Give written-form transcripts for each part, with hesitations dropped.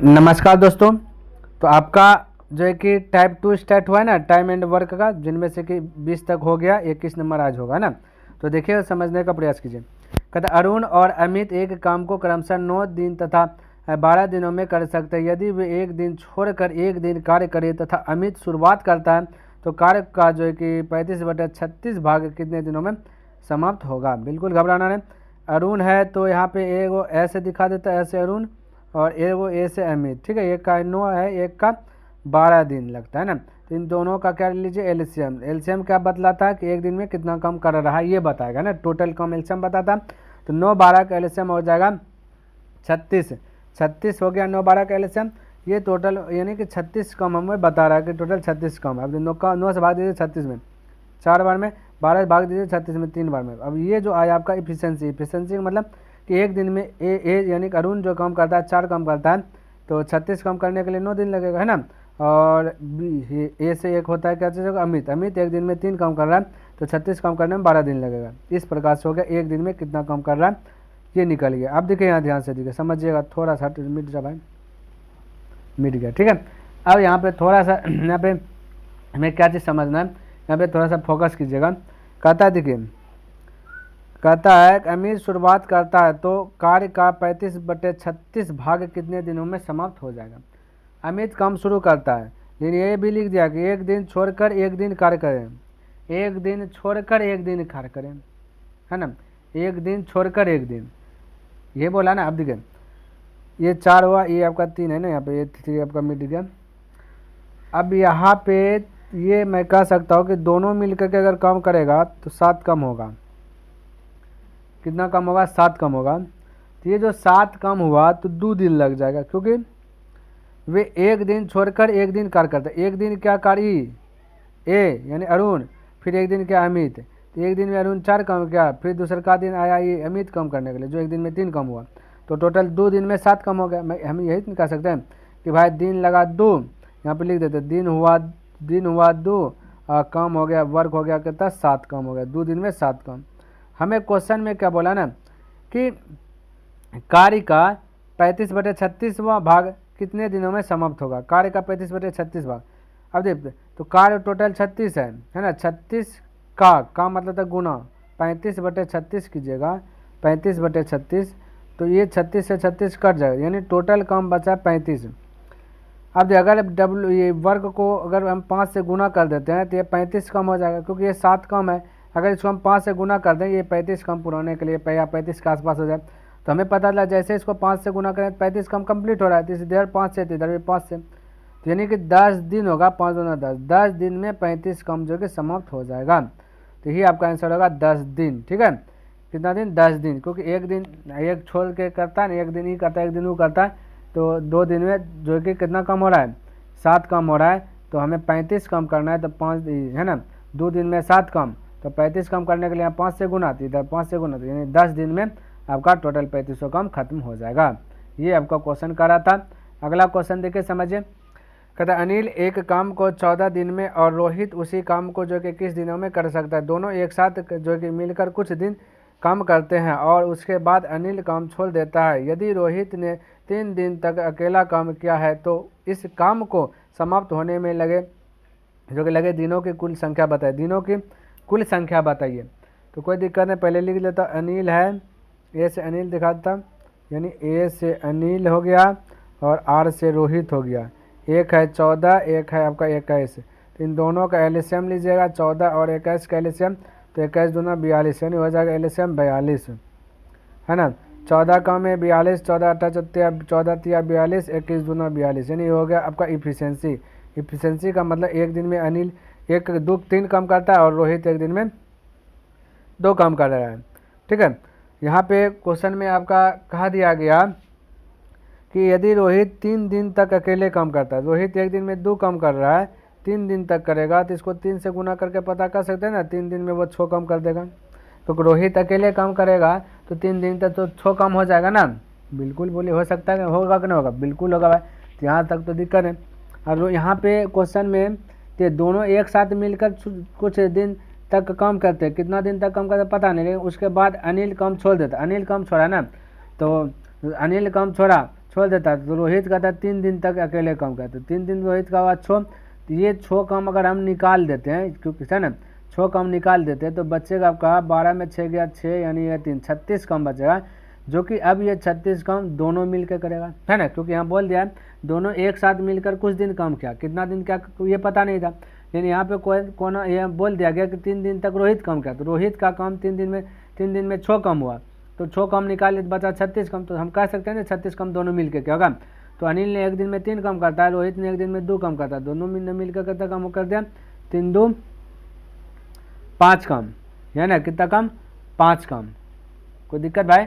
नमस्कार दोस्तों। तो आपका जो है कि टाइप 2 स्टार्ट हुआ है ना टाइम एंड वर्क का, जिनमें से कि 20 तक हो गया, 21 नंबर आज होगा ना। तो देखिए समझने का प्रयास कीजिए। कहता अरुण और अमित एक काम को क्रमशः 9 दिन तथा 12 दिनों में कर सकते हैं। यदि वे एक दिन छोड़कर एक दिन कार्य करें तथा अमित शुरुआत करता है तो कार्य का जो है कि 35/36 भाग कितने दिनों में समाप्त होगा। बिल्कुल घबराना नहीं। अरुण है तो यहाँ पे एक वो ऐसे दिखा देता है, ऐसे अरुण, और एक वो ए से अमित, ठीक है। एक का 9 है, एक का 12 दिन लगता है ना। तो इन दोनों का क्या लीजिए एलसीएम। एलसीएम क्या बतलाता है कि एक दिन में कितना काम कर रहा है ये बताएगा ना। टोटल काम एलसीएम बताता। तो 9-12 का एलसीएम हो जाएगा 36। 36 हो गया 9-12 का एलसीएम। ये टोटल यानी कि 36 काम हमें बता रहा है कि टोटल 36 काम है। अब 9 से भाग दीजिए 36 में 4 बार में, 12 से भाग दीजिए 36 में 3 बार में। अब ये जो आया आपका इफिशियंसी का मतलब कि एक दिन में ए यानी कि अरुण जो काम करता है 4 काम करता है, तो 36 काम करने के लिए 9 दिन लगेगा, है ना। और बी ए से एक होता है क्या चीज़ होगा अमित एक दिन में 3 काम कर रहा है, तो 36 काम करने में 12 दिन लगेगा। इस प्रकार से हो गया एक दिन में कितना काम कर रहा है ये निकल गया। अब देखिए यहाँ ध्यान से देखिए, समझिएगा, थोड़ा सा मिट जा भाई, मिट गया, ठीक है। अब यहाँ पे थोड़ा सा यहाँ पे हमें क्या चीज़ समझना है, यहाँ पे थोड़ा सा फोकस कीजिएगा। कहता है देखिए, कहता है अमीर शुरुआत करता है तो कार्य का 35/36 भाग कितने दिनों में समाप्त हो जाएगा। अमित काम शुरू करता है, लेकिन ये भी लिख दिया कि एक दिन छोड़कर एक दिन कार्य करें, एक दिन छोड़कर एक दिन कार्य करें, है ना। एक दिन छोड़कर एक दिन ये बोला ना। अब देखिए ये 4 हुआ, ये आपका 3 है ना, यहाँ पे ये 3 आपका मिट गया। अब यहाँ पे ये मैं कह सकता हूँ कि दोनों मिलकर के अगर काम करेगा तो 7 कम होगा। कितना कम होगा? 7 कम होगा। तो ये जो 7 कम हुआ तो 2 दिन लग जाएगा, क्योंकि वे एक दिन छोड़कर एक दिन कार्य करते हैं। एक दिन क्या कार्य ए यानी अरुण, फिर एक दिन क्या अमित। तो एक दिन में अरुण 4 काम किया, फिर दूसरा का दिन आया ये अमित कम करने के लिए, जो एक दिन में 3 कम हुआ। तो टोटल 2 दिन में 7 कम हो गया। हम यही कह सकते हैं कि भाई दिन लगा 2, यहाँ पे लिख देते दिन हुआ 2 कम हो गया, वर्क हो गया कितना 7 कम हो गया। 2 दिन में 7 कम। हमें क्वेश्चन में क्या बोला ना कि कार्य का 35/36वां भाग कितने दिनों में समाप्त होगा। कार्य का 35/36 भाग। अब देखते तो कार्य टोटल 36 है ना। 36 का मतलब था गुना 35/36 कीजिएगा, 35/36। तो ये 36 से 36 कट जाएगा, यानी टोटल काम बचा 35। अब अगर ये वर्ग को अगर हम 5 से गुना कर देते हैं तो ये 35 कम हो जाएगा, क्योंकि ये 7 कम है। अगर इसको हम 5 से गुना कर दें ये 35 कम पुराने के लिए या 35 के आसपास हो जाए, तो हमें पता चला जैसे इसको 5 से गुना करें 35 कम कंप्लीट हो रहा है। तो इधर 5 से, इधर भी 5 से, तो यानी कि 10 दिन होगा, 5 दूना 10, 10 दिन में 35 कम जो कि समाप्त हो जाएगा। तो ये आपका आंसर होगा 10 दिन, ठीक है। कितना दिन? 10 दिन, क्योंकि एक दिन एक छोड़ के करता है, एक दिन ही करता है, एक दिन वो करता है। तो 2 दिन में जो कि कितना कम हो रहा है? 7 कम हो रहा है। तो हमें 35 कम करना है, तो 5 है ना। 2 दिन में 7 कम, तो 35 कम करने के लिए यहाँ 5 से गुना, तो इधर 5 से गुना, तो यानी 10 दिन में आपका टोटल 3500 काम खत्म हो जाएगा। ये आपका क्वेश्चन कर रहा था। अगला क्वेश्चन देखिए, समझिए। कहता अनिल एक काम को 14 दिन में और रोहित उसी काम को जो कि किस दिनों में कर सकता है। दोनों एक साथ जो कि मिलकर कुछ दिन काम करते हैं और उसके बाद अनिल काम छोड़ देता है। यदि रोहित ने 3 दिन तक अकेला काम किया है तो इस काम को समाप्त होने में लगे दिनों की कुल संख्या बताइए। दिनों की कुल संख्या बताइए। तो कोई दिक्कत नहीं, पहले लिख लेता। अनिल है, ए से अनिल दिखाता, यानी ए से अनिल हो गया और आर से रोहित हो गया। एक है 14, एक है आपका 21। तो इन दोनों का एलसीएम लीजिएगा, 14 और 21 का एलसीएम, तो 21 दूना 42, यानी हो जाएगा एलसीएम 42, है ना। 14 का में 42, 14 8 14 3 42, 21 दूना 42, यानी हो गया आपका इफिशियंसी। इफिशियंसी का मतलब एक दिन में अनिल 1 2 3 काम करता है और रोहित एक दिन में 2 काम कर रहा है, ठीक है। यहाँ पे क्वेश्चन में आपका कहा दिया गया कि यदि रोहित 3 दिन तक अकेले काम करता है, रोहित एक दिन में 2 काम कर रहा है, 3 दिन तक करेगा, तो इसको 3 से गुना करके पता कर सकते हैं ना। 3 दिन में वो 6 काम कर देगा। तो रोहित अकेले काम करेगा तो 3 दिन तक तो 6 काम हो जाएगा ना। बिल्कुल बोलिए, हो सकता है होगा कि नहीं होगा? बिल्कुल होगा भाई। तो यहाँ तक तो दिक्कत है। और यहाँ पे क्वेश्चन में तो दोनों एक साथ मिलकर कुछ दिन तक काम करते हैं। कितना दिन तक काम करते पता नहीं, लेकिन उसके बाद अनिल काम छोड़ देता। अनिल काम छोड़ा ना, तो अनिल काम छोड़ा छोड़ देता है। तो रोहित कहता है 3 दिन तक अकेले काम करता है। 3 दिन रोहित का बाद 6, तो ये 6 काम अगर हम निकाल देते हैं, क्योंकि है ना 6 काम निकाल देते हैं तो बचेगा आपका 12 में 6 गया 6 यानी ये 3 36 काम बचेगा, जो कि अब ये 36 काम दोनों मिलकर करेगा, है ना, क्योंकि यहाँ बोल दिया दोनों एक साथ मिलकर कुछ दिन काम किया, कितना दिन क्या ये पता नहीं था, लेकिन यहाँ पे कौन ये बोल दिया गया कि 3 दिन तक रोहित काम किया, तो रोहित का काम 3 दिन में 6 काम हुआ, तो 6 काम निकाले तो बचा 36 काम, तो हम कह सकते हैं ना 36 काम दोनों मिलकर क्या होगा। तो अनिल ने एक दिन में 3 काम करता है, रोहित ने एक दिन में 2 काम करता है, दोनों मिलकर कितना काम कर दिया, 3 2 5 काम, है ना, कितना काम 5 काम। कोई दिक्कत भाई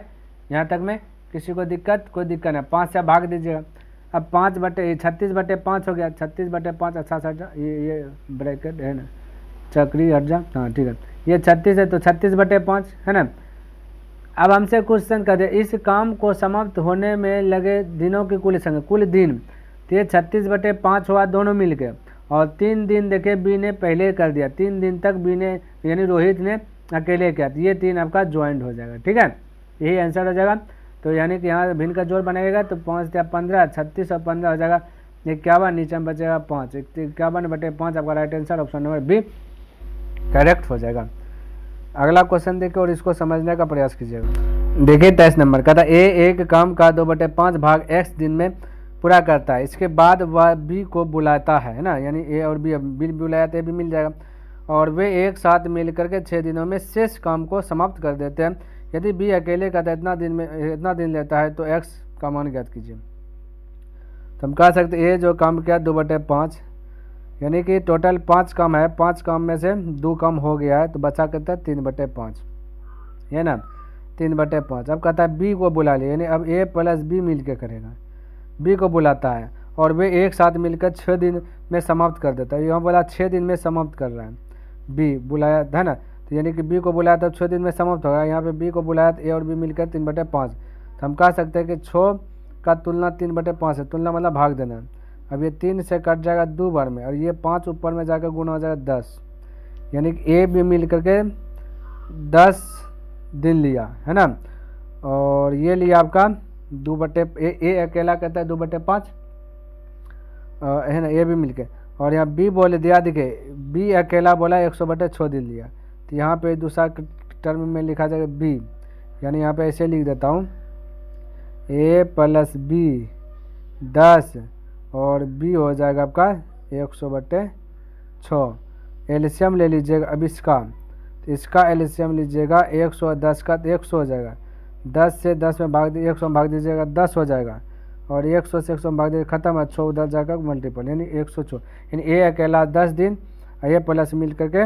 यहाँ तक में, किसी को दिक्कत? कोई दिक्कत नहीं। 5 से भाग दीजिएगा, अब 36/5 हो गया, 36/5 अच्छा सा ये ब्रैकेट है ना, चक्री हट जा, हाँ ठीक है, ये 36 है तो 36/5 है ना। अब हमसे क्वेश्चन कर दे इस काम को समाप्त होने में लगे दिनों की कुल संख्या, कुल दिन, तो ये 36/5 हुआ दोनों मिल के, और 3 दिन देखे बी ने पहले कर दिया, 3 दिन तक बी ने यानी रोहित ने अकेले किया, तो ये 3 आपका ज्वाइंट हो जाएगा, ठीक है, यही आंसर हो जाएगा। तो यानी कि यहाँ भिन्न का जोड़ बनेगा तो 5 या 15, 36 और 15 हो जाएगा 51, नीचे में बचेगा 5, 51/5 आपका right answer option number B correct हो जाएगा। अगला क्वेश्चन देखिए और इसको समझने का प्रयास कीजिएगा। देखिए 23 नंबर का था, ए एक काम का 2/5 भाग x दिन में पूरा करता है, इसके बाद वह बी को बुलाता है ना, यानी ए और बी बुलाया तो ए भी मिल जाएगा, और वे एक साथ मिल करके 6 दिनों में शेष काम को समाप्त कर देते हैं। यदि बी अकेले का इतना दिन लेता है तो x का मान ज्ञात कीजिए। तो हम कह सकते ए जो काम किया 2/5, यानी कि टोटल 5 काम है, 5 काम में से 2 काम हो गया है, तो बचा कितना 3/5, है ना, 3/5। अब कहता है बी को बुला लिया, यानी अब ए प्लस बी मिल के करेगा, बी को बुलाता है और वे एक साथ मिलकर 6 दिन में समाप्त कर देता है। यहाँ बोला 6 दिन में समाप्त कर रहा है, बी बुलाया है ना, तो यानी कि बी को बुलाया तब 6 दिन में समाप्त होगा। यहाँ पे बी को बुलाया तो ए और बी मिलकर 3/5, तो हम कह सकते हैं कि 6 का तुलना 3/5 है, तुलना मतलब भाग देना। अब ये 3 से कट जाएगा 2 बार में, और ये 5 ऊपर में जाकर गुना हो जाएगा 10, यानी कि ए बी मिल करके 10 दिन लिया, है ना, और ये लिया आपका ए अकेला कहता है 2/5, है ना, ए भी मिलके, और यहाँ बी बोले दिया, देखिए बी अकेला बोला 100/6 दिन लिया, तो यहाँ पे दूसरा टर्म में लिखा जाएगा बी, यानी यहाँ पे ऐसे लिख देता हूँ ए प्लस बी 10 और बी हो जाएगा आपका 100/6। एलसीएम ले लीजिएगा अब इसका, तो इसका एलसीएम लीजिएगा 110 का तो 100 हो जाएगा, 10 से 10 में भाग 100 में भाग दीजिएगा 10 हो जाएगा, और 100 से 100 में भाग दीजिए खत्म है, 6 उधर जाकर मल्टीपल, यानी 106, यानी ए अकेला 10 दिन, ए प्लस मिल करके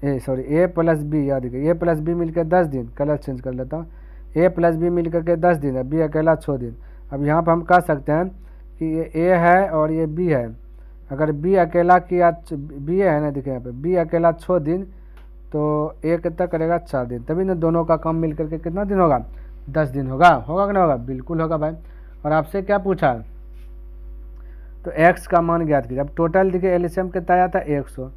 ए प्लस बी, याद रखिए ए प्लस बी मिल कर 10 दिन, कलर चेंज कर लेता हूँ, ए प्लस बी मिल करके 10 दिन है, बी अकेला 6 दिन। अब यहाँ पर हम कह सकते हैं कि ये ए है और ये बी है, अगर बी अकेला किया बी है ना, देखिए यहाँ पे बी अकेला 6 दिन, तो ए कितना करेगा 4 दिन, तभी ना दोनों का काम मिल करके कितना दिन होगा 10 दिन होगा कि नहीं होगा, बिल्कुल होगा भाई। और आपसे क्या पूछा, तो x का मान ज्ञात कीजिए। अब टोटल देखिए एलसीएम कितना आया था 100,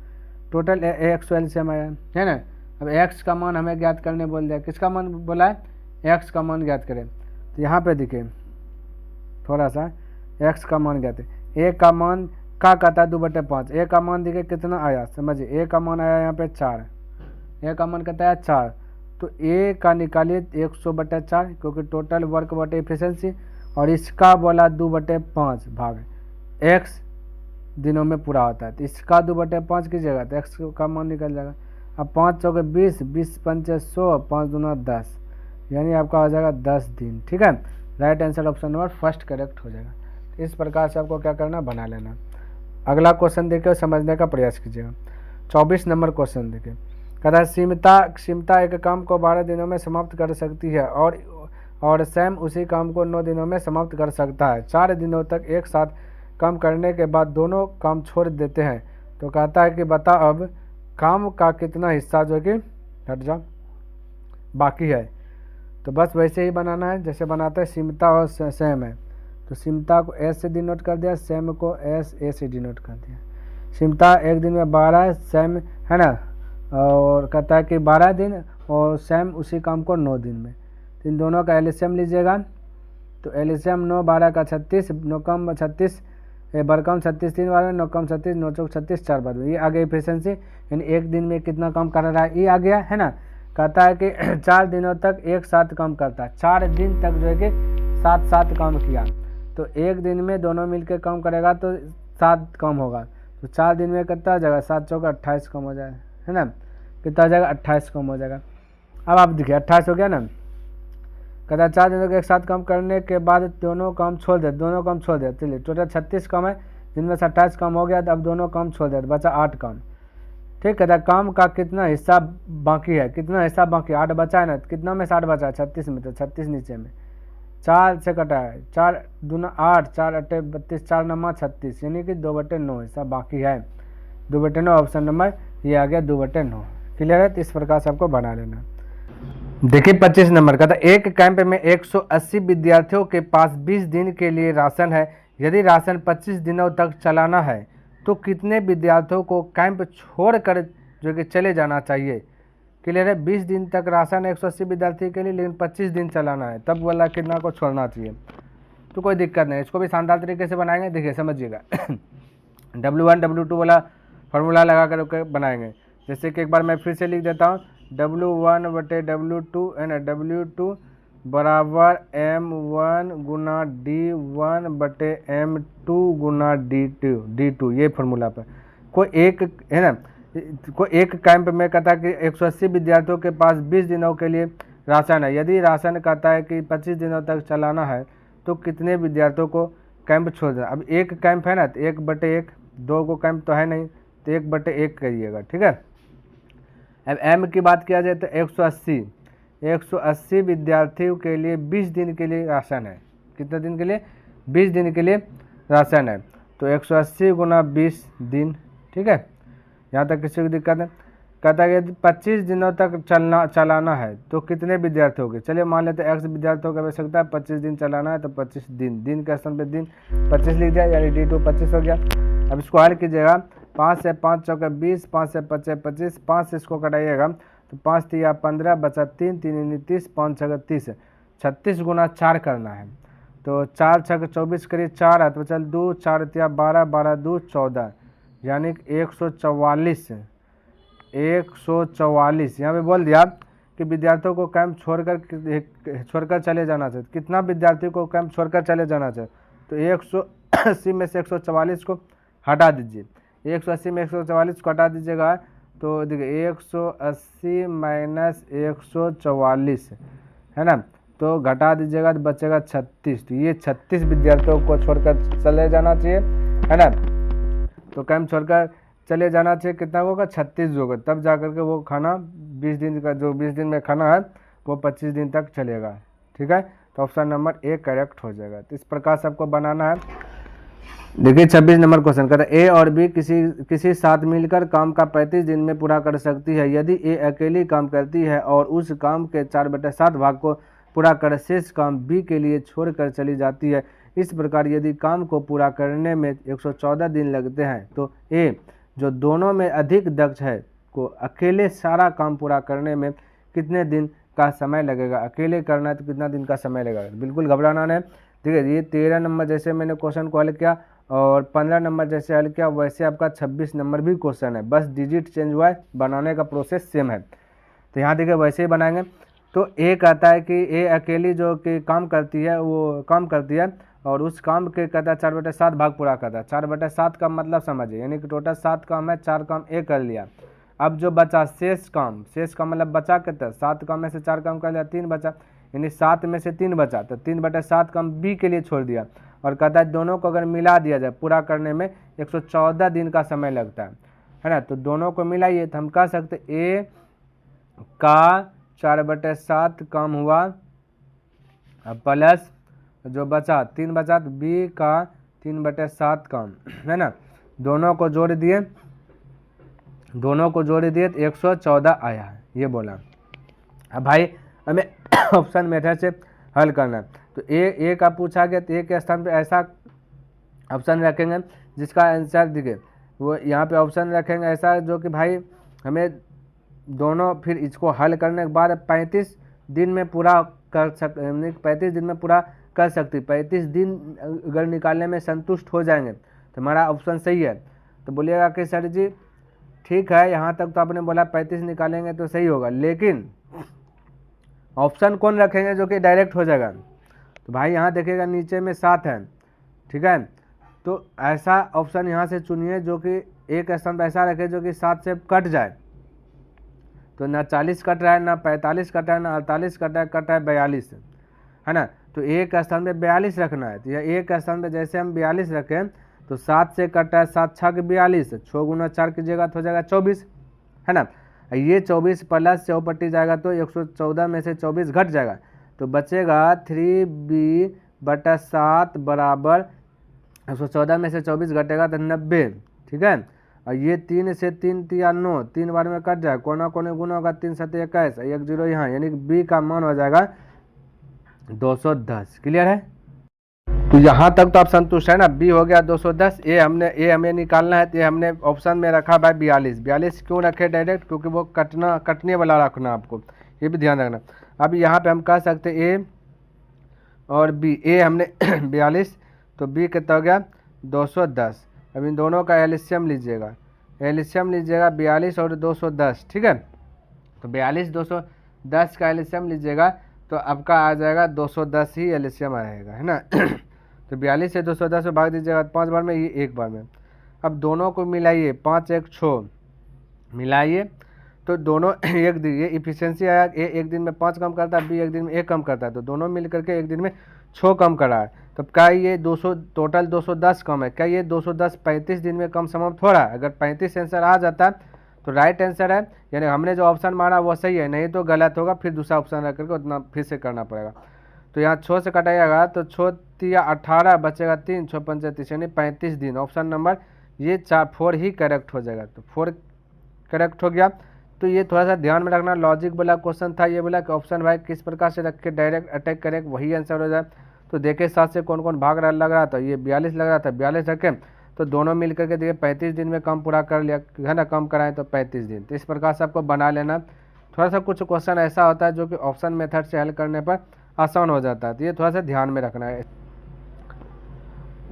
टोटल 100 एलसीएम आया है ना। अब x का मान हमें ज्ञात करने बोल दिया, किसका मान बोला है, x का मान ज्ञात करें, तो यहाँ पे देखिए थोड़ा सा x का मान ज्ञात है, a का मान क्या कहता है 2/5, a का मान देखिए कितना आया, समझिए a का मान आया यहाँ पे 4, a का मान कहता है 4, तो a का निकालिए 100/4, क्योंकि टोटल वर्क बटे एफिशिएंसी, और इसका बोला 2/5 भाग x दिनों में पूरा होता है, तो इसका 2/5 कीजिएगा तो x का मान निकल जाएगा। अब 5 चौके 20, 20 पंचे 100, 5 दूना 10, यानी आपका हो जाएगा 10 दिन, ठीक है, right answer option number first correct हो जाएगा। इस प्रकार से आपको क्या करना, बना लेना। अगला क्वेश्चन देखिए समझने का प्रयास कीजिएगा। 24 नंबर क्वेश्चन देखिए, कहता है सीमता एक काम को 12 दिनों में समाप्त कर सकती है और सैम उसी काम को 9 दिनों में समाप्त कर सकता है। 4 दिनों तक एक साथ काम करने के बाद दोनों काम छोड़ देते हैं, तो कहता है कि बता अब काम का कितना हिस्सा जो कि हट जा बाकी है। तो बस वैसे ही बनाना है जैसे बनाता है सीमता और सैम है, तो सीमता को एस से डिनोट कर दिया, सैम को एस ए से डिनोट कर दिया। सीमता एक दिन में 12, सैम है ना, और कहता है कि 12 दिन, और सैम उसी काम को 9 दिन में, इन दोनों का एलसीएम लीजिएगा, तो एलसीएम 9 12 का 36, 9 कम 36, बरकम 36 3 बार में, 9 कम 36, 9 चौक 36 4 बार में। ये आ गई एफिशिएंसी, यानी एक दिन में कितना काम कर रहा है ये आ गया है ना। कहता है कि 4 दिनों तक एक साथ काम करता है, 4 दिन तक जो है कि साथ साथ काम किया, तो एक दिन में दोनों मिलकर काम करेगा तो 7 कम होगा, तो 4 दिन में कितना हो जाएगा, 7 चौका 28 कम हो जाएगा, है ना। कितना हो जाएगा, 28 कम हो जाएगा। अब आप देखिए 28 हो गया ना। कहता है 4 दिनों के एक साथ काम करने के बाद दोनों काम छोड़ दे, चलिए टोटल 36 काम है, जिनमें से 28 काम हो गया, तो अब दोनों काम छोड़ दे, बचा 8 काम। ठीक, कहता है काम का कितना हिस्सा बाकी है, कितना हिस्सा बाकी, 8 बचा है ना, कितना में से 8 बचा है, 36 में, तो 36 नीचे में 4 से कटा है, 4 दूना 8, 4 अट्ठे 32, 4 नमा 36, यानी कि 2/9 हिस्सा बाकी है। 2/9 ऑप्शन नंबर ये आ गया 2/9। क्लियर है, तो इस प्रकार से आपको बना लेना। देखिए 25 नंबर का था, एक कैंप में 180 विद्यार्थियों के पास 20 दिन के लिए राशन है। यदि राशन 25 दिनों तक चलाना है तो कितने विद्यार्थियों को कैंप छोड़कर जो कि चले जाना चाहिए। क्लियर है, 20 दिन तक राशन है 180 विद्यार्थी के लिए, लेकिन 25 दिन चलाना है, तब वाला कितना को छोड़ना चाहिए। तो कोई दिक्कत नहीं, इसको भी शानदार तरीके से बनाएंगे। देखिए समझिएगा W1 W2 वाला फॉर्मूला लगा कर बनाएंगे। जैसे कि एक बार मैं फिर से लिख देता हूँ, W1/W2 है ना, W2 बराबर M1 गुना D1/M2 गुना D2, ये फार्मूला पर कोई एक है ना, कोई एक कैंप में कहता है कि 180 विद्यार्थियों के पास 20 दिनों के लिए राशन है। यदि राशन कहता है कि 25 दिनों तक चलाना है तो कितने विद्यार्थियों को कैंप छोड़ देना। अब एक कैंप है ना, तो 1/1, 2 को कैंप तो है नहीं, तो 1/1 करिएगा। ठीक है, अब M की बात किया जाए तो 180 विद्यार्थियों के लिए 20 दिन के लिए राशन है। कितने दिन के लिए, 20 दिन के लिए राशन है, तो 180 गुना 20 दिन। ठीक है, यहाँ तक किसी को दिक्कत है। कहता है कि 25 दिनों तक चलाना है तो कितने विद्यार्थियों के, चलिए मान लेते हैं X विद्यार्थियों की आवश्यकता है, 25 दिन चलाना है, तो 25 दिन के स्थान पे दिन 25 लिख दिया, यानी D2 25 हो गया। अब इसको हल कीजिएगा, 5 से 5 चौके 20, 5 से 5 25, 5 से इसको कटाइएगा तो 5 3 15, बचा 3 3 30, 5 6 30, 36 गुना 4 करना है, तो 4 6 24 करिए, 4 है तो चल 2 4 3 12, 12 2 14, यानी 144 यहाँ पे बोल दिया कि विद्यार्थियों को कैंप छोड़कर चले जाना चाहिए। कितना विद्यार्थियों को कैंप छोड़कर चले जाना चाहिए, तो 180 में से 144 को हटा दीजिए, 180 में 144 को हटा दीजिएगा, तो देखिए 180 माइनस 144 है ना, तो घटा दीजिएगा तो बचेगा 36, तो ये 36 विद्यार्थियों को छोड़कर चले जाना चाहिए, है ना। तो कैंप छोड़कर चले जाना चाहिए, कितना होगा, 36 होगा, तब जाकर के वो खाना 20 दिन का, जो 20 दिन में खाना है वो 25 दिन तक चलेगा। ठीक है, तो ऑप्शन नंबर ए करेक्ट हो जाएगा। तो इस प्रकार से आपको बनाना है। देखिए 26 नंबर क्वेश्चन कहता है, ए और बी किसी साथ मिलकर काम का 35 दिन में पूरा कर सकती है। यदि ए अकेली काम करती है और उस काम के 4/7 भाग को पूरा कर शेष काम बी के लिए छोड़कर चली जाती है। इस प्रकार यदि काम को पूरा करने में 114 दिन लगते हैं तो ए, जो दोनों में अधिक दक्ष है, को अकेले सारा काम पूरा करने में कितने दिन का समय लगेगा। अकेले करना है तो कितना दिन का समय लगेगा, बिल्कुल घबराना नहीं। ठीक है, ये 13 नंबर जैसे मैंने क्वेश्चन को हल किया और 15 नंबर जैसे हल किया, वैसे आपका 26 नंबर भी क्वेश्चन है, बस डिजिट चेंज हुआ है, बनाने का प्रोसेस सेम है। तो यहाँ देखिए वैसे ही बनाएंगे। तो ए कहता है कि ए अकेली जो कि काम करती है, वो काम करती है और उस काम के कहता है 4/7 भाग पूरा करता है। 4/7 का मतलब समझिए, यानी कि टोटल 7 काम है, 4 काम ए कर लिया। अब जो बचा शेष काम मतलब बचा कितना, 7 काम में से 4 काम कर लिया, 3 बचा, यानी 7 में से 3 बचा, तो 3/7 काम बी के लिए छोड़ दिया। और कहता है दोनों को अगर मिला दिया जाए पूरा करने में 114 दिन का समय लगता है ना। तो दोनों को मिलाइए तो हम कह सकते ए का 4/7 काम हुआ, प्लस जो बचा 3 बचा, तो बी का 3/7 काम, है ना। दोनों को जोड़ दिए तो 114 आया है, ये बोला। अब भाई हमें ऑप्शन मेथड से हल करना है। तो ए का पूछा गया, तो ए के स्थान पे ऐसा ऑप्शन रखेंगे जिसका आंसर दिखे, वो यहाँ पे ऑप्शन रखेंगे ऐसा जो कि भाई हमें दोनों, फिर इसको हल करने के बाद 35 दिन में पूरा कर 35 दिन में पूरा कर सकती। 35 दिन अगर निकालने में संतुष्ट हो जाएंगे तो हमारा ऑप्शन सही है। तो बोलिएगा कि सर जी ठीक है, यहाँ तक तो आपने बोला 35 निकालेंगे तो सही होगा, लेकिन ऑप्शन कौन रखेंगे जो कि डायरेक्ट हो जाएगा। तो भाई यहाँ देखिएगा नीचे में 7 है, ठीक है, तो ऐसा ऑप्शन यहाँ से चुनिए जो कि एक स्थान पर ऐसा रखे जो कि 7 से कट जाए। तो ना 40 कट रहा है, ना 45 कट रहा है, ना 48 कट रहा है, कट रहा है 42, है ना। तो एक स्थान पे 42 रखना है। तो यह एक स्थान पे जैसे हम 42 रखें तो 7 से कट रहा है 7 छः के 42, 6 गुना 4 कीजिएगा तो हो जाएगा 24, है ना। ये 24 प्लस चौपट्टी जाएगा तो 114 में से 24 घट जाएगा, तो बचेगा 3/7 बराबर 114 में से 24 घटेगा तो 90, ठीक है। और ये 3 से 3 तिया 9, 3 बार में कट जाए, कोना कोने गुना होगा, 3 7 21, 1 0 यहाँ, यानी कि बी का मान हो जाएगा 210। क्लियर है। तो यहाँ तक तो आप संतुष्ट है ना, बी हो गया 210। ए हमें निकालना है, तो ये हमने ऑप्शन में रखा भाई 42 क्यों रखे डायरेक्ट, क्योंकि वो कटने वाला रखना आपको, ये भी ध्यान रखना। अब यहाँ पे हम कह सकते ए और बी, ए हमने 42 तो बी कितना हो गया 210। अब इन दोनों का एलसीएम लीजिएगा, 42 और 210, ठीक है। तो 42 210 का एलसीएम लीजिएगा तो आपका आ जाएगा 210 ही एलसीएम आएगा, है ना। तो 42 से 210 में भाग दीजिएगा 5 बार में, ये 1 बार में। अब दोनों को मिलाइए, 5 1 6 मिलाइए तो दोनों एक दिन, ये इफिशियंसी आया, ए एक दिन में 5 कम करता है, बी एक दिन में 1 कम करता है, तो दोनों मिल करके एक दिन में 6 कम कर रहा है। तो क्या ये 200 टोटल 210 कम है, क्या ये 210 35 दिन में कम समाप्त हो रहा है। अगर 35 आंसर आ जाता है तो राइट आंसर है, यानी हमने जो ऑप्शन मारा वो सही है, नहीं तो गलत होगा, फिर दूसरा ऑप्शन रख करके उतना फिर से करना पड़ेगा। तो यहाँ 6 से कटाइएगा तो 6 तिया 18 बचेगा 3, 6 पंचे 30, यानी 35 दिन। ऑप्शन नंबर ये 4 ही करेक्ट हो जाएगा, तो 4 करेक्ट हो गया। तो ये थोड़ा सा ध्यान में रखना, लॉजिक वाला क्वेश्चन था, ये बोला कि ऑप्शन भाई किस प्रकार से रख के डायरेक्ट अटैक करें वही आंसर हो जाए। तो देखे 7 से कौन कौन भाग रहा लग रहा था, ये 42 लग रहा था, 42 रखें तो दोनों मिल करके देखिए 35 दिन में कम पूरा कर लिया, है ना, कम कराएं तो 35 दिन। तो इस प्रकार से आपको बना लेना। थोड़ा सा कुछ क्वेश्चन ऐसा होता है जो कि ऑप्शन मेथड से हल करने पर आसान हो जाता है, तो ये थोड़ा सा ध्यान में रखना है।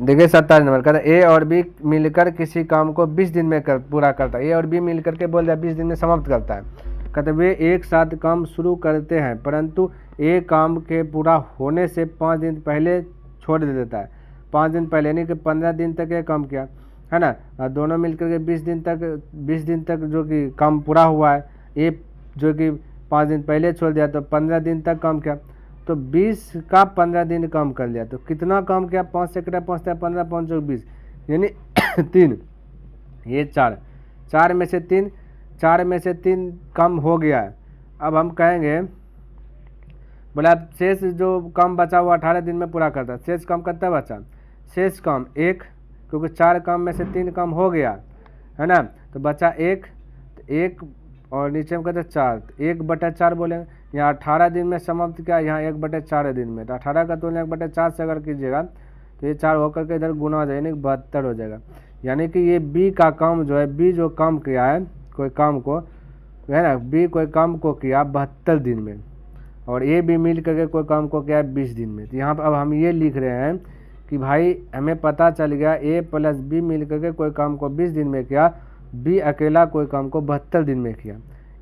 देखिए 27 नंबर कहता है ए और बी मिलकर किसी काम को 20 दिन में पूरा करता है। ए और बी मिल करके बोल रहा है 20 दिन में समाप्त करता है। कहते वे एक साथ काम शुरू करते हैं परंतु एक काम के पूरा होने से 5 दिन पहले छोड़ देता है। 5 दिन पहले यानी कि 15 दिन तक ये काम किया, है ना, और दोनों मिलकर के 20 दिन तक जो कि काम पूरा हुआ है, ये जो कि 5 दिन पहले छोड़ दिया तो 15 दिन तक काम किया, तो 20 का 15 दिन कम कर लिया, तो कितना कम किया, 5 से 15 5 20, यानी 3, ये 4 में से 3 कम हो गया है। अब हम कहेंगे बोला शेष जो कम बचा वो 18 दिन में पूरा करता है। शेष कम कितना बचा, शेष कम 1, क्योंकि 4 कम में से 3 कम हो गया, है ना, तो बचा 1, तो 1 और नीचे में कहते 4, तो 1/4 बोलेंगे। यहाँ 18 दिन में समाप्त किया, यहाँ 1/4 दिन में, तो 18 का तुलना 1/4 से अगर कीजिएगा तो ये 4 होकर के इधर गुना हो जाएगा, यानी 72 हो जाएगा। यानी कि ये बी का काम जो है, बी जो काम किया है कोई काम को, है ना, बी कोई काम को किया 72 दिन में, और ए भी मिल करके कोई काम को किया 20 दिन में। तो यहाँ पर अब हम ये लिख रहे हैं कि भाई हमें पता चल गया ए प्लस बी मिल करके कोई काम को 20 दिन में किया, बी अकेला कोई काम को 72 दिन में किया।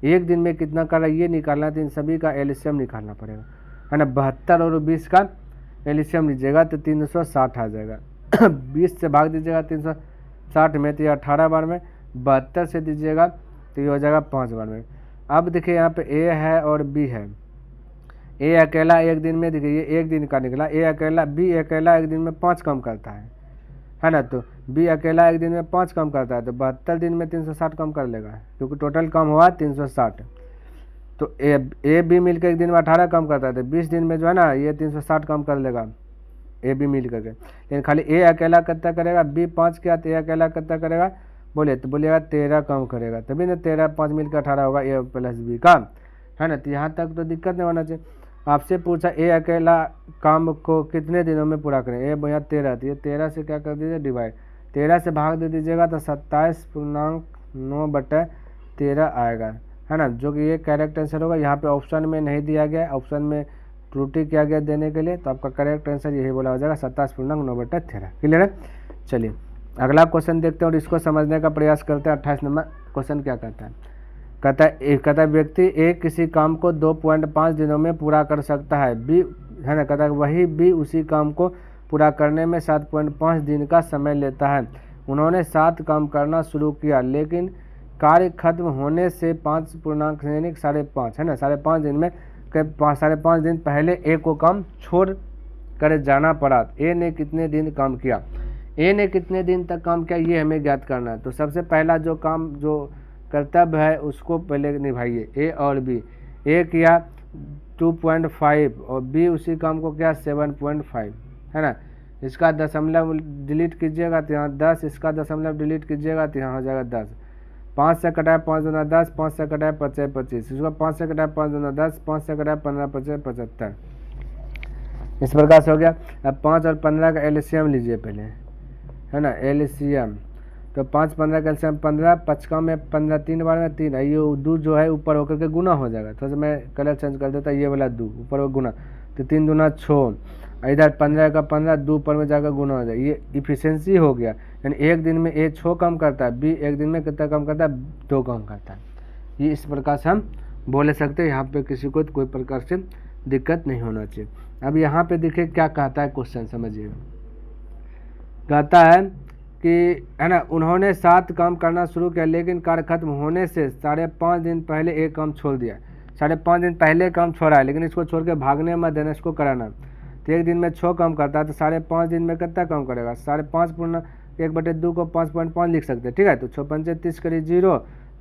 एक दिन में कितना करा ये निकालना, तो इन सभी का एलसीएम निकालना पड़ेगा, है ना। 72 और 20 का एलसीएम लीजिएगा तो 360 आ जाएगा। 20 से भाग दीजिएगा 360 में तो ये 18 बार में, 72 से दीजिएगा तो ये हो जाएगा 5 बार में। अब देखिए यहाँ पे ए है और बी है, ए अकेला एक दिन में, देखिए ये एक दिन का निकला, बी अकेला एक दिन में 5 कम करता है ना, तो बी अकेला एक दिन में 5 कम करता है, तो 72 दिन में 360 कम कर लेगा, क्योंकि टोटल कम हुआ 360। तो ए बी मिलकर एक दिन में 18 कम करता है, तो 20 दिन में जो है ना ये 360 कम कर लेगा ए बी मिल करके। लेकिन खाली ए अकेला कितना करेगा, बी 5 किया तो ए अकेला कितना करेगा, बोले तो बोलिएगा 13 कम करेगा, तभी ना 13 5 मिलकर 18 होगा ए प्लस बी का, है ना। तो यहाँ तक तो दिक्कत नहीं होना चाहिए। आपसे पूछा ए अकेला काम को कितने दिनों में पूरा करें, ए भैया 13, तो ये 13 से क्या कर दीजिए डिवाइड, 13 से भाग दे दीजिएगा तो 27.9/13 आएगा, है ना, जो कि ये करेक्ट आंसर होगा। यहाँ पे ऑप्शन में नहीं दिया गया, ऑप्शन में त्रुटि किया गया देने के लिए, तो आपका करेक्ट आंसर यही बोला हो जाएगा 27.9/13। क्लियर है। चलिए अगला क्वेश्चन देखते हैं और इसको समझने का प्रयास करते हैं। 28 नंबर क्वेश्चन क्या कहता है, कहता है व्यक्ति ए किसी काम को 2.5 दिनों में पूरा कर सकता है, बी है ना, कहता है वही बी उसी काम को पूरा करने में 7.5 दिन का समय लेता है। उन्होंने 7 काम करना शुरू किया, लेकिन कार्य खत्म होने से 5.5 है ना 5.5 दिन में 5.5 दिन पहले ए को काम छोड़ कर जाना पड़ा। ए ने कितने दिन काम किया, ए ने कितने दिन तक काम किया ये हमें ज्ञात करना है। तो सबसे पहला जो काम जो कर्तव्य है उसको पहले निभाइए। ए और बी, ए किया 2.5 और बी उसी काम को किया 7.5 है ना। इसका दशमलव डिलीट कीजिएगा तो यहाँ 10, इसका दशमलव डिलीट कीजिएगा तो यहाँ हो जाएगा 10। 5 से कटाए 5 दूना 10, 5 से कटाए 5 25, इसको 5 से कटाए 5 दूना 10, 5 से कटाए 15 5 75। इस प्रकार से हो गया। अब 5 और 15 का एलसीएम लीजिए पहले, है ना, एलसीएम। तो 5 15 का एलसीएम 15, 5 का में 15 3 बार में 3, ये दो जो है ऊपर होकर के गुना हो जाएगा। थोड़ा सा मैं कलर चेंज कर देता, ये वाला 2 ऊपर हो गुना, तो 3 दूना 6, इधर 15 का 15 2 ऊपर में जाकर गुना हो जाए। ये इफिशिएंसी हो गया, यानी एक दिन में ए 6 काम करता है, बी एक दिन में कितना काम करता है, 2 काम करता है। ये इस प्रकार से हम बोल सकते हैं। यहाँ पे किसी को कोई प्रकार से दिक्कत नहीं होना चाहिए। अब यहाँ पे देखिए क्या कहता है क्वेश्चन, समझिएगा। कहता है कि है ना उन्होंने 7 काम करना शुरू किया, लेकिन कार्य खत्म होने से 5.5 दिन पहले एक काम छोड़ दिया। 5.5 दिन पहले काम छोड़ा है, लेकिन इसको छोड़ के भागने मत देना, इसको कराना। तो एक दिन में 6 काम करता है, तो 5.5 दिन में कितना काम करेगा, 5.5 पूर्ण 1/2 को 5.5 लिख सकते हैं, ठीक है। तो 6 पंचे 30 करिए 0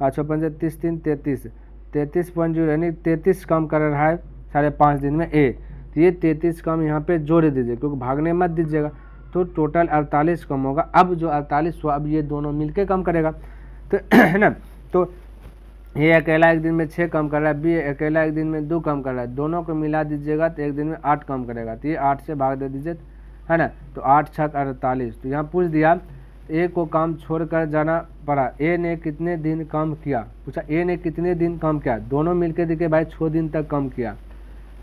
और 6 पंचे 30 3 33, 33.0 यानी 33 काम कर रहा है 5.5 दिन में ए। तो ये 33 काम यहाँ पे जोड़ दीजिए, क्योंकि भागने मत दीजिएगा। तो टोटल 48 कम होगा। अब जो 48 हुआ, अब ये दोनों मिलके कम करेगा, तो है ना। तो ये अकेला एक दिन में 6 काम कर रहा है, बी अकेला एक दिन में 2 काम कर रहा है, दोनों को मिला दीजिएगा तो एक दिन में 8 काम करेगा। तो ये 8 से भाग दे दीजिए, है ना। तो 8 6 48। तो यहाँ पूछ दिया ए को काम छोड़कर जाना पड़ा, ए ने कितने दिन काम किया, पूछा ए ने कितने दिन काम किया। दोनों मिलके देखिए भाई 6 दिन तक काम किया,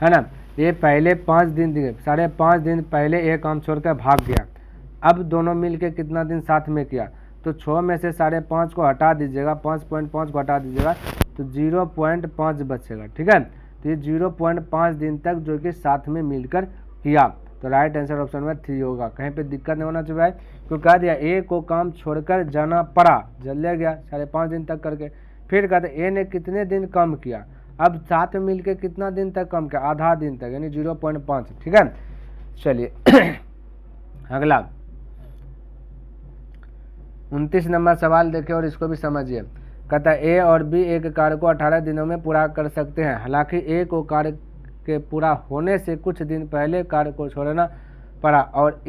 है ना। ये पहले 5 दिन दिए, 5.5 दिन पहले ए काम छोड़कर भाग गया। अब दोनों मिलके कितना दिन साथ में किया, तो 6 में से 5.5 को हटा दीजिएगा, 5.5 को हटा दीजिएगा तो 0.5 बचेगा, ठीक है। तो ये 0.5 दिन तक जो कि साथ में मिलकर किया। तो राइट आंसर ऑप्शन में 3 होगा। कहीं पे दिक्कत नहीं होना चाहिए भाई, क्योंकि कह दिया ए को काम छोड़कर जाना पड़ा, जल्दी गया 5.5 दिन तक करके। फिर कहते ए ने कितने दिन काम किया, अब साथ में मिलकर कितना दिन तक काम किया, आधा दिन तक, यानी 0.5, ठीक है। चलिए अगला 29 नंबर सवाल देखिए और इसको भी समझिए। कहता है ए और बी एक कार्य को 18 दिनों में पूरा कर सकते हैं, हालांकि ए को कार्य के पूरा होने से कुछ दिन पहले कार्य को छोड़ना पड़ा और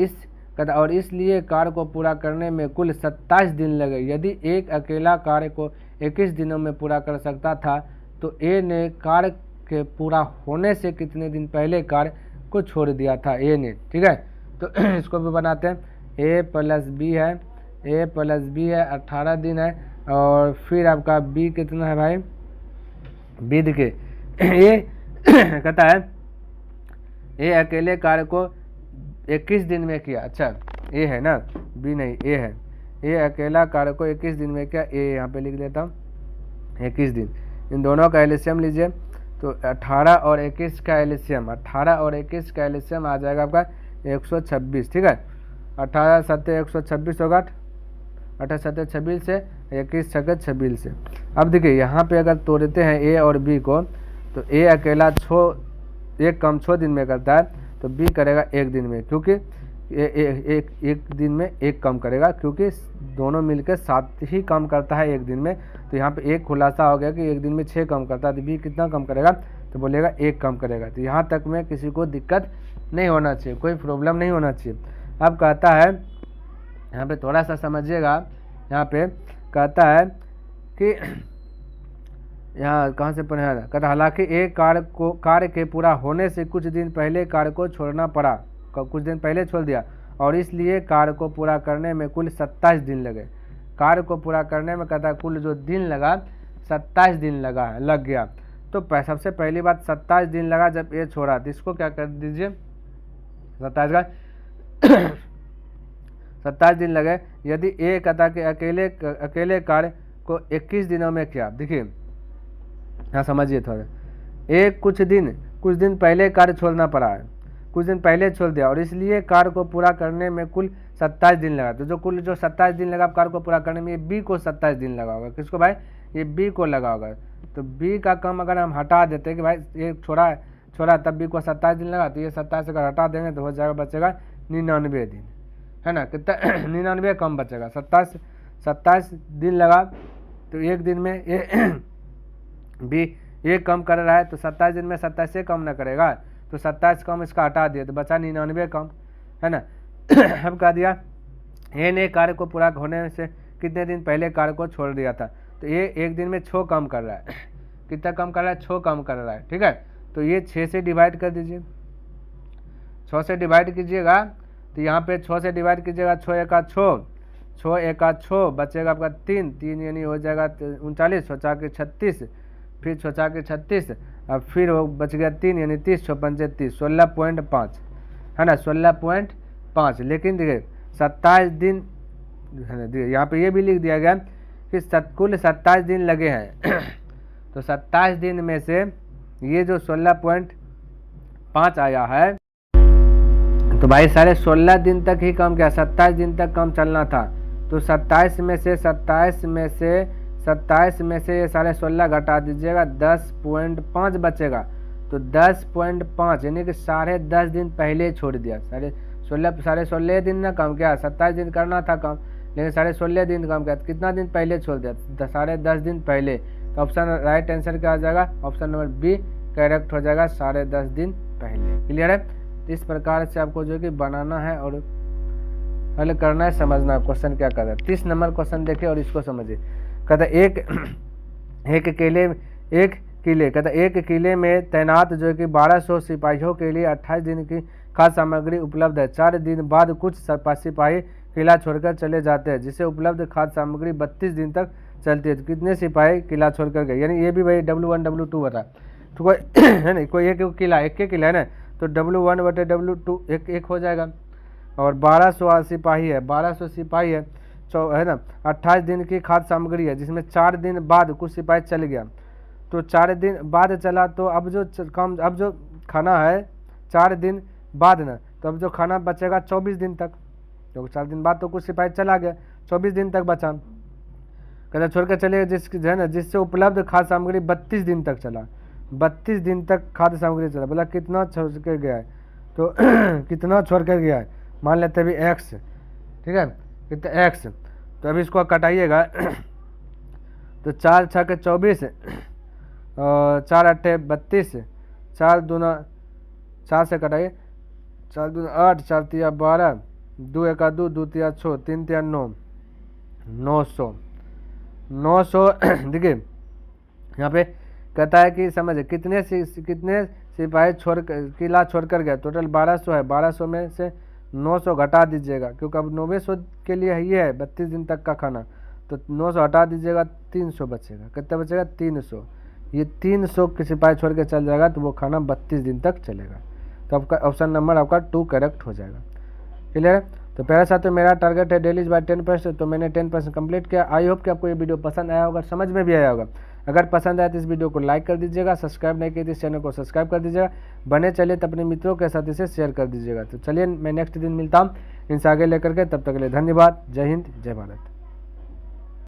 इसलिए कार्य को पूरा करने में कुल 27 दिन लगे। यदि एक अकेला कार्य को 21 दिनों में पूरा कर सकता था, तो ए ने कार्य के पूरा होने से कितने दिन पहले कार्य को छोड़ दिया था ए ने, ठीक है। तो इसको भी बनाते हैं। ए प्लस बी है, ए प्लस बी है 18 दिन है, और फिर आपका बी कितना है भाई, बी देखिए ये कहता है ए अकेले कार्य को 21 दिन में किया। अच्छा ए है ना, बी नहीं ए है। ए अकेला कार्य को 21 दिन में किया, ए यहाँ पे लिख देता हूँ 21 दिन। इन दोनों का एलसीएम लीजिए, तो 18 और 21 का एलसीएम, 18 और 21 का एलसीएम आ जाएगा आपका 126, ठीक है। 18 7 126 होगा, 18 7 26 से 21 6 26 से। अब देखिए यहाँ पे अगर तोड़ते हैं ए और बी को, तो ए अकेला एक काम 6 दिन में करता है, तो बी करेगा 1 दिन में, क्योंकि एक दिन में एक काम करेगा, क्योंकि दोनों मिलकर 7 ही काम करता है एक दिन में। तो यहाँ पे एक खुलासा हो गया कि एक दिन में 6 काम करता है, तो बी कितना काम करेगा, तो बोलेगा 1 काम करेगा। तो यहाँ तक में किसी को दिक्कत नहीं होना चाहिए, कोई प्रॉब्लम नहीं होना चाहिए। अब कहता है यहाँ पे थोड़ा सा समझिएगा, यहाँ पे कहता है कि यहाँ कहाँ से पढ़ा है, कहता हालांकि एक कार्य के पूरा होने से कुछ दिन पहले कार्य को छोड़ना पड़ा, कुछ दिन पहले छोड़ दिया, और इसलिए कार्य को पूरा करने में कुल 27 दिन लगे। कार्य को पूरा करने में कहता है कुल जो दिन लगा 27 दिन लग गया। तो सबसे पहली बात 27 दिन लगा जब ए छोड़ा, तो इसको क्या कर दीजिए 27 का 27 दिन लगे। यदि ए कहता कि अकेले कार्य को 21 दिनों में किया, देखिए हाँ समझिए थोड़ा, एक कुछ दिन पहले कार्य छोड़ना पड़ा है, कुछ दिन पहले छोड़ दिया और इसलिए कार्य को पूरा करने में कुल 27 दिन लगा। तो जो 27 दिन लगा कार्य को पूरा करने में, ये बी को 27 दिन लगा होगा। किसको भाई? ये बी को लगा होगा। तो बी का काम अगर हम हटा देते कि भाई ये छोड़ा तब बी को 27 दिन लगा, तो ये 27 अगर हटा देंगे तो हो जाएगा, बचेगा 99 दिन, है ना। कितना 99 कम बचेगा, 27 दिन लगा तो एक दिन में बी ये कम कर रहा है, तो 27 दिन में 27 से कम ना करेगा, तो 27 कम इसका हटा दिया तो बचा 99 कम, है ना। अब कह दिया ए ने कार्य को पूरा होने से कितने दिन पहले कार्य को छोड़ दिया था, तो ये एक दिन में 6 कम कर रहा है। कितना कम कर रहा है? 6 कम कर रहा है, ठीक है। तो ये 6 से डिवाइड कर दीजिए, 6 से डिवाइड कीजिएगा, तो यहाँ पे 6 से डिवाइड कीजिएगा, 6 एका 6 बचेगा आपका 3 यानी हो जाएगा 39, 6 4 के 36, फिर 6 4 के 36, अब फिर वो बच गया 3 यानी 30, 6 5 30, 16.5, है ना, 16.5। लेकिन देखिए 27 दिन है ना, यहाँ पे ये भी लिख दिया गया कि कुल 27 दिन लगे हैं। तो 27 दिन में से ये जो 16.5 आया है, तो भाई सारे 16 दिन तक ही काम किया, 27 दिन तक काम चलना था। तो 27 में से ये सारे 16 घटा दीजिएगा, 10.5 बचेगा। तो 10.5 यानी कि 10.5 दिन पहले छोड़ दिया। साढ़े 16 दिन ना काम किया, 27 दिन करना था काम, लेकिन 16.5 दिन काम किया। कितना दिन पहले छोड़ दिया? 10.5 दिन पहले। तो ऑप्शन राइट आंसर क्या आ जाएगा? ऑप्शन नंबर बी करेक्ट हो जाएगा, 10.5 दिन पहले। क्लियर है? तो इस प्रकार से आपको जो कि बनाना है और हल करना है, समझना है क्वेश्चन क्या कर रहा है। 30 नंबर क्वेश्चन देखिए और इसको समझिए। कहता एक किले में तैनात जो कि 1200 सिपाहियों के लिए 28 दिन की खाद्य सामग्री उपलब्ध है। 4 दिन बाद कुछ सिपाही किला छोड़कर चले जाते हैं, जिसे उपलब्ध खाद्य सामग्री 32 दिन तक चलती है। तो कितने सिपाही किला छोड़कर गए? यानी ये भी भाई W1 W2 बता, तो कोई है ना, कोई एक किला है ना, तो W1 बटे W2 एक हो जाएगा। और 1200 सिपाही है, 1200 सिपाही है ना, 28 दिन की खाद्य सामग्री है, जिसमें 4 दिन बाद कुछ सिपाही चल गया। तो 4 दिन बाद चला, तो अब जो खाना है 4 दिन बाद ना, तो अब जो खाना बचेगा 24 दिन तक, तो 4 दिन बाद तो कुछ सिपाही चला गया, 24 दिन तक बचा। कहता छोड़ कर चले जिससे उपलब्ध खाद्य सामग्री 32 दिन तक चला, 32 दिन तक खाद्य सामग्री चला। बोला कितना छोड़ कर गया है, तो कितना छोड़ कर गया है, मान लेते अभी x, ठीक है, कितना x। तो अभी इसको कटाइएगा, तो 4 6 के 24, 4 8 32, 4 दूना 4 से कटाइए, 4 दूना 8, 4 3 12, 2 1 2, 2 3 6, 3 3 9, 900। देखिए यहाँ पे कहता है कि समझे कितने सिपाही किला छोड़ कर गया। टोटल 1200 है, 1200 में से 900 घटा दीजिएगा, क्योंकि अब 900 के लिए ये है 32 दिन तक का खाना, तो 900 हटा दीजिएगा, 300 बचेगा। कितना बचेगा? 300। ये 300 के सिपाही छोड़ के चल जाएगा, तो वो खाना 32 दिन तक चलेगा। तो आपका ऑप्शन नंबर आपका 2 करेक्ट हो जाएगा। क्लियर है? तो पहले साथ मेरा टारगेट है डेलीज बाय 10%, तो मैंने 10% कंप्लीट किया। आई होप कि आपको ये वीडियो पसंद आया होगा, समझ में भी आया होगा। अगर पसंद आया तो इस वीडियो को लाइक कर दीजिएगा, सब्सक्राइब नहीं किए तो इस चैनल को सब्सक्राइब कर दीजिएगा, बने चलिए तो अपने मित्रों के साथ इसे शेयर कर दीजिएगा। तो चलिए मैं नेक्स्ट दिन मिलता हूँ इनसे आगे लेकर के, तब तक के लिए धन्यवाद। जय हिंद, जय भारत।